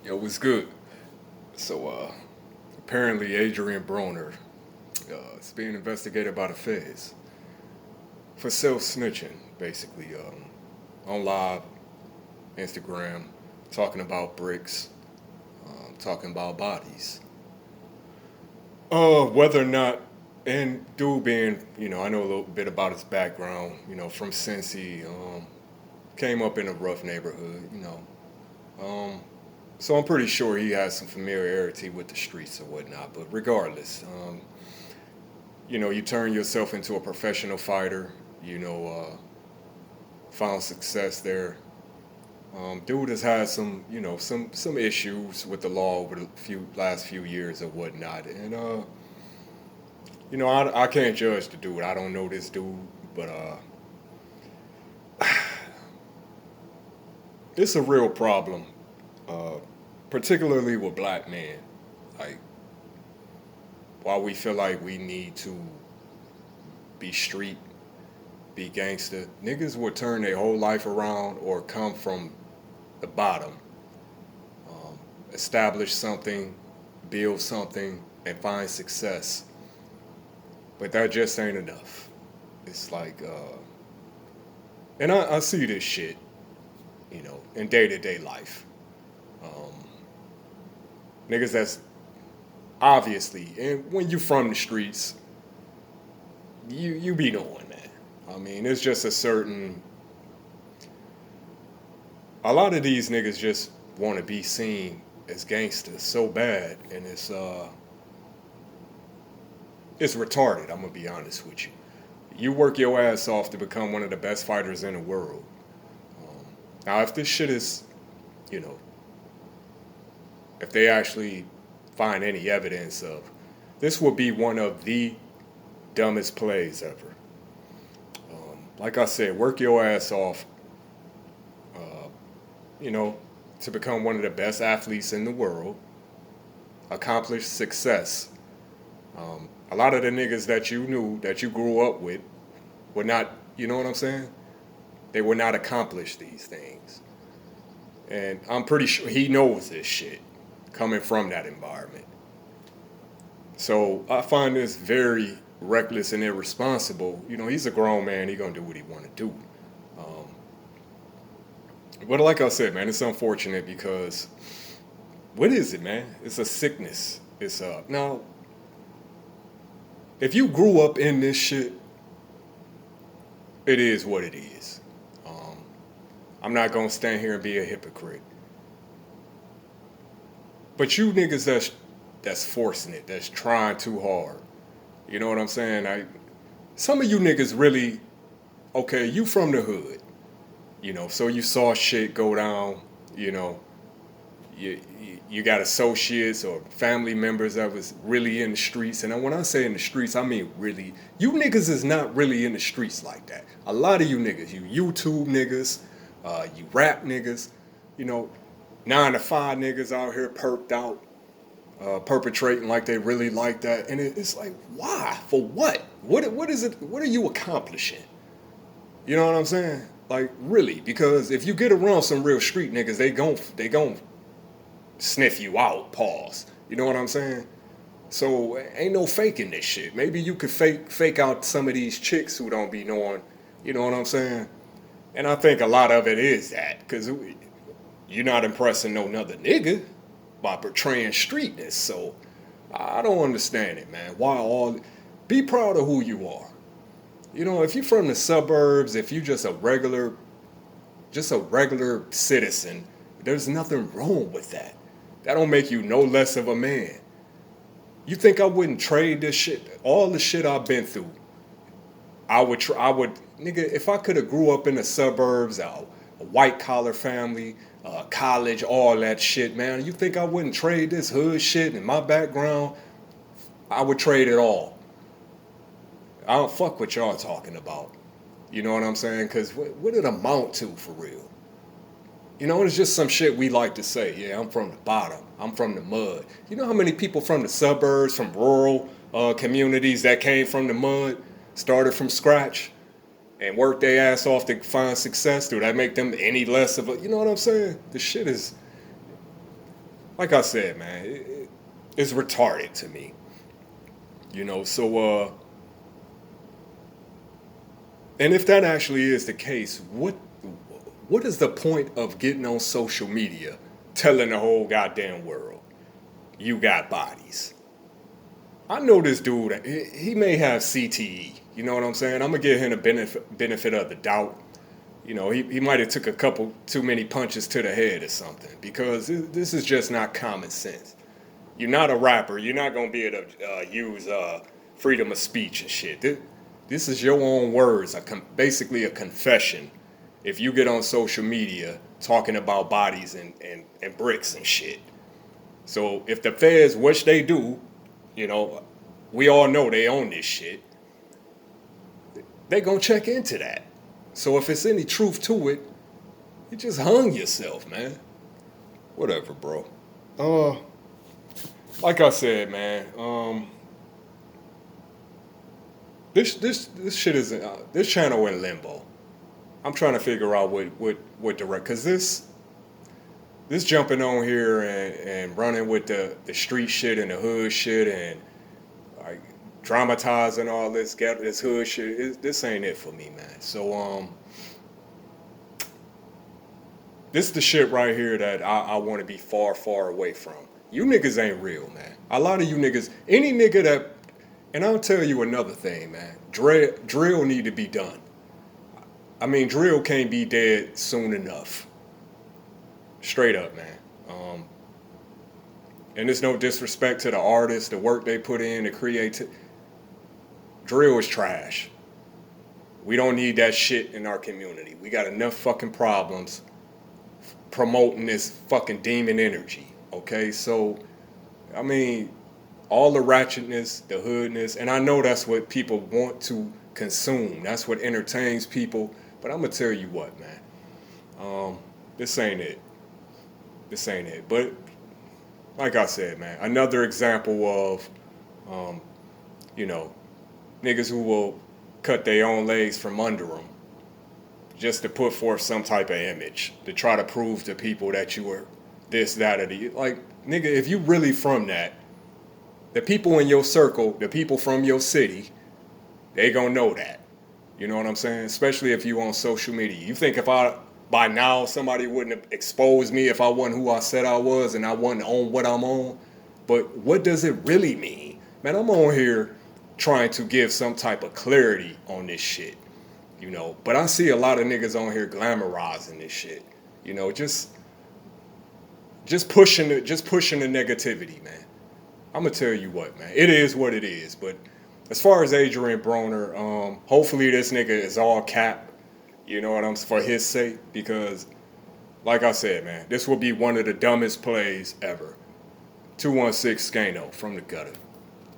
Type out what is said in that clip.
Yo, what's good? So, apparently Adrian Broner is being investigated by the feds for self-snitching, basically, on live, Instagram, talking about bricks, talking about bodies. Whether or not, and dude being, I know a little bit about his background, from Cincy, came up in a rough neighborhood, so I'm pretty sure he has some familiarity with the streets or whatnot. But regardless, you turn yourself into a professional fighter. Found success there. Dude has had some, some issues with the law over the last few years or whatnot, and I can't judge the dude. I don't know this dude, but it's a real problem, uh, particularly with black men. Like, while we feel like we need to be street, be gangster, niggas will turn their whole life around or come from the bottom, establish something, build something, and find success. But that just ain't enough. It's like, and I see this shit, in day to day life. Um, Niggas that's obviously, and when you from the streets, you be knowing that. I mean, it's just a lot of these niggas just want to be seen as gangsters so bad, and it's retarded. I'm gonna be honest with you. You work your ass off to become one of the best fighters in the world. Um, Now, if this shit is, you know, if they actually find any evidence of, this will be one of the dumbest plays ever. Like I said, work your ass off, uh, you know, to become one of the best athletes in the world, accomplish success. A lot of the niggas that you knew, that you grew up with, would not, you know what I'm saying? They would not accomplish these things. And I'm pretty sure he knows this shit coming from that environment. So I find this very reckless and irresponsible. He's a grown man. He gonna do what he want to do. Um, but like I said, man, it's unfortunate because what is it, man? It's a sickness. It's now if you grew up in this shit, it is what it is. Um, I'm not gonna stand here and be a hypocrite. But you niggas that's forcing it, that's trying too hard. You know what I'm saying? Some of you niggas really okay. You from the hood, so you saw shit go down. You know, you got associates or family members that was really in the streets. And when I say in the streets, I mean really. You niggas is not really in the streets like that. A lot of you niggas, you YouTube niggas, you rap niggas, you know, 9 to 5 niggas out here perked out, perpetrating like they really like that. And it's like, why? For what? What is it? What are you accomplishing? You know what I'm saying? Like, really? Because if you get around some real street niggas, they gon' sniff you out. Pause. You know what I'm saying? So ain't no faking this shit. Maybe you could fake out some of these chicks who don't be knowing. You know what I'm saying? And I think a lot of it is that because you're not impressing no another nigga by portraying streetness. So I don't understand it, man. Why all? Be proud of who you are. If you're from the suburbs, if you just a regular citizen, there's nothing wrong with that. That don't make you no less of a man. You think I wouldn't trade this shit? All the shit I've been through, nigga, if I could have grew up in the suburbs, a white collar family, college, all that shit, man. You think I wouldn't trade this hood shit in my background? I would trade it all. I don't fuck what y'all talking about. You know what I'm saying? Because what it amount to for real? It's just some shit we like to say. Yeah, I'm from the bottom. I'm from the mud. You know how many people from the suburbs, from rural communities that came from the mud, started from scratch, and worked their ass off to find success? Do that make them any less of a? You know what I'm saying? The shit is. like I said, man, it's retarded to me. So and if that actually is the case, what is the point of getting on social media telling the whole goddamn world you got bodies? I know this dude, he may have CTE. You know what I'm saying? I'm gonna give him the benefit of the doubt. He might have took a couple too many punches to the head or something, because this is just not common sense. You're not a rapper. You're not gonna be able to use freedom of speech and shit. This is your own words, basically a confession. If you get on social media talking about bodies and bricks and shit. So if the feds, which they do, you know, we all know they own this shit, they gonna check into that. So if it's any truth to it, you just hung yourself, man. Whatever, bro. Uh, like I said, man. This shit is this channel in limbo. I'm trying to figure out what direct, cause this jumping on here and running with the street shit and the hood shit and like dramatizing all this hood shit. This ain't it for me, man. So this is the shit right here that I want to be far away from. You niggas ain't real, man. A lot of you niggas, any nigga that, and I'll tell you another thing, man. Drill need to be done. I mean, drill can't be dead soon enough. Straight up, man. And there's no disrespect to the artists, the work they put in, the creative. Drill is trash. We don't need that shit in our community. We got enough fucking problems promoting this fucking demon energy. Okay, so I mean, all the ratchetness, the hoodness, and I know that's what people want to consume. That's what entertains people. But I'm gonna tell you what, man. This ain't it. This ain't it. But like I said, man, another example of, you know, niggas who will cut their own legs from under them just to put forth some type of image to try to prove to people that you were this, that, or the like, nigga. If you really from that, the people in your circle, the people from your city, they gonna know that. You know what I'm saying? Especially if you on social media. You think if by now somebody wouldn't have exposed me if I wasn't who I said I was and I wasn't on what I'm on? But what does it really mean? Man, I'm on here trying to give some type of clarity on this shit. But I see a lot of niggas on here glamorizing this shit. Just pushing the negativity, man. I'm gonna tell you what, man. It is what it is. But as far as Adrian Broner, hopefully this nigga is all cap. You know what I'm saying? For his sake, because like I said, man, this will be one of the dumbest plays ever. 216 Skano from the gutter.